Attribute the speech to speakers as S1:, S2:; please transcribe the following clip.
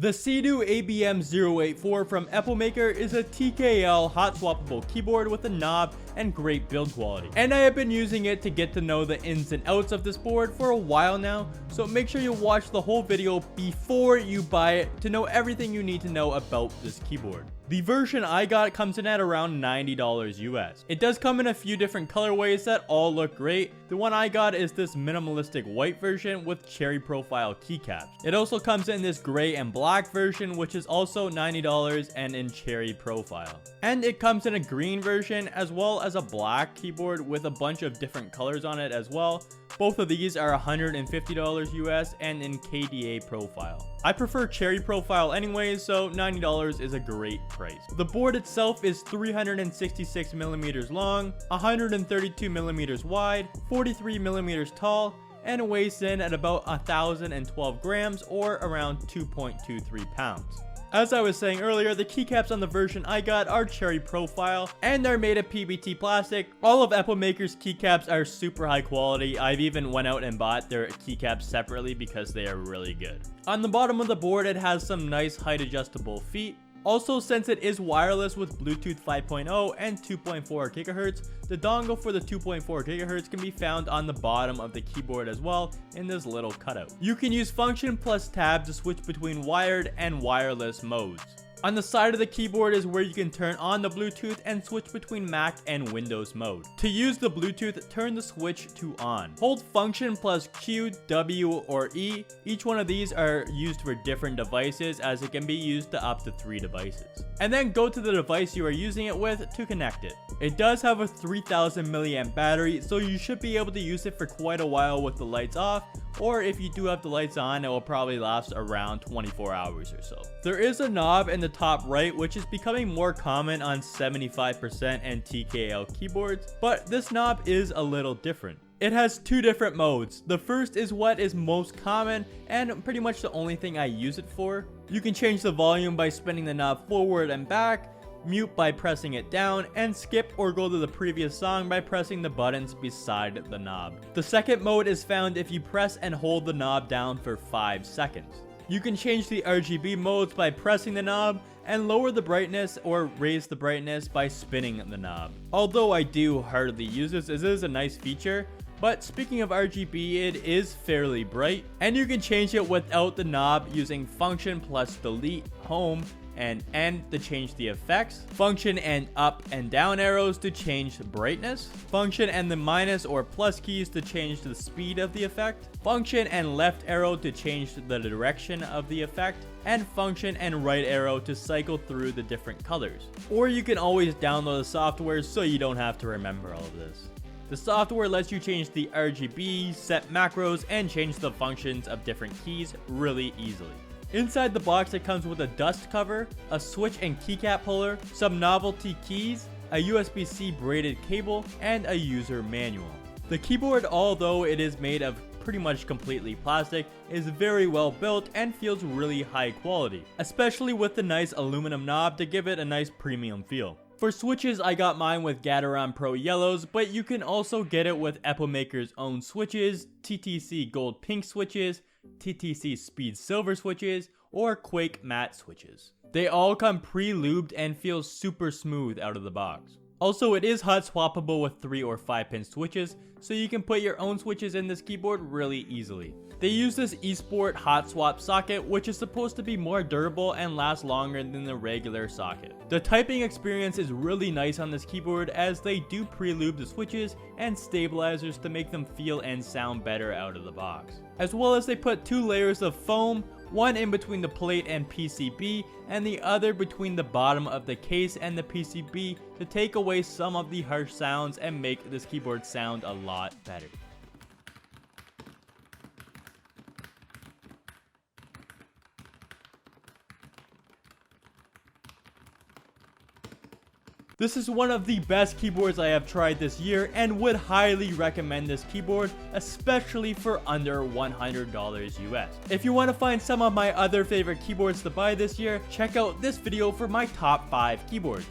S1: The Cidoo ABM084 from Epomaker is a TKL hot swappable keyboard with a knob and great build quality. And I have been using it to get to know the ins and outs of this board for a while now, so make sure you watch the whole video before you buy it to know everything you need to know about this keyboard. The version I got comes in at around $90 US. It does come in a few different colorways that all look great. The one I got is this minimalistic white version with cherry profile keycaps. It also comes in this gray and black version, which is also $90 and in cherry profile. And it comes in a green version as well as a black keyboard with a bunch of different colors on it as well. Both of these are $150 US and in KDA profile. I prefer cherry profile anyways, so $90 is a great price. The board itself is 366 millimeters long, 132 millimeters wide, 43 millimeters tall, and it weighs in at about 1,012 grams or around 2.23 pounds. As I was saying earlier, the keycaps on the version I got are cherry profile and they're made of PBT plastic. All of Epomaker's keycaps are super high quality. I've even went out and bought their keycaps separately because they are really good. On the bottom of the board, it has some nice height adjustable feet. Also, since it is wireless with Bluetooth 5.0 and 2.4 GHz, the dongle for the 2.4 GHz can be found on the bottom of the keyboard as well in this little cutout. You can use function plus tab to switch between wired and wireless modes. On the side of the keyboard is where you can turn on the Bluetooth and switch between Mac and Windows mode. To use the Bluetooth, turn the switch to on. Hold function plus Q, W, or E. Each one of these are used for different devices as it can be used to up to 3 devices. And then go to the device you are using it with to connect it. It does have a 3000 milliamp battery, so you should be able to use it for quite a while with the lights off, or if you do have the lights on, it will probably last around 24 hours or so. There is a knob in the top right, which is becoming more common on 75% and TKL keyboards, but this knob is a little different. It has 2 different modes. The first is what is most common and pretty much the only thing I use it for. You can change the volume by spinning the knob forward and back, mute by pressing it down, and skip or go to the previous song by pressing the buttons beside the knob. The second mode is found if you press and hold the knob down for 5 seconds. You can change the RGB modes by pressing the knob and lower the brightness or raise the brightness by spinning the knob. Although I do hardly use this, it is a nice feature. But speaking of RGB, it is fairly bright, and you can change it without the knob using function plus delete, home, and N to change the effects, function and up and down arrows to change the brightness, function and the minus or plus keys to change the speed of the effect, function and left arrow to change the direction of the effect, and function and right arrow to cycle through the different colors. Or you can always download the software so you don't have to remember all of this. The software lets you change the RGB, set macros, and change the functions of different keys really easily. Inside the box, it comes with a dust cover, a switch and keycap puller, some novelty keys, a USB-C braided cable, and a user manual. The keyboard, although it is made of pretty much completely plastic, is very well built and feels really high quality, especially with the nice aluminum knob to give it a nice premium feel. For switches, I got mine with Gateron Pro yellows, but you can also get it with Epomaker's own switches, TTC Gold Pink switches, TTC Speed Silver switches, or Quake Matte switches. They all come pre-lubed and feel super smooth out of the box. Also, it is hot swappable with 3 or 5 pin switches, so you can put your own switches in this keyboard really easily. They use this eSport hot swap socket, which is supposed to be more durable and last longer than the regular socket. The typing experience is really nice on this keyboard as they do pre-lube the switches and stabilizers to make them feel and sound better out of the box. As well as they put 2 layers of foam, one in between the plate and PCB and the other between the bottom of the case and the PCB to take away some of the harsh sounds and make this keyboard sound a lot better. This is one of the best keyboards I have tried this year and would highly recommend this keyboard, especially for under $100 US. If you want to find some of my other favorite keyboards to buy this year, check out this video for my top 5 keyboards.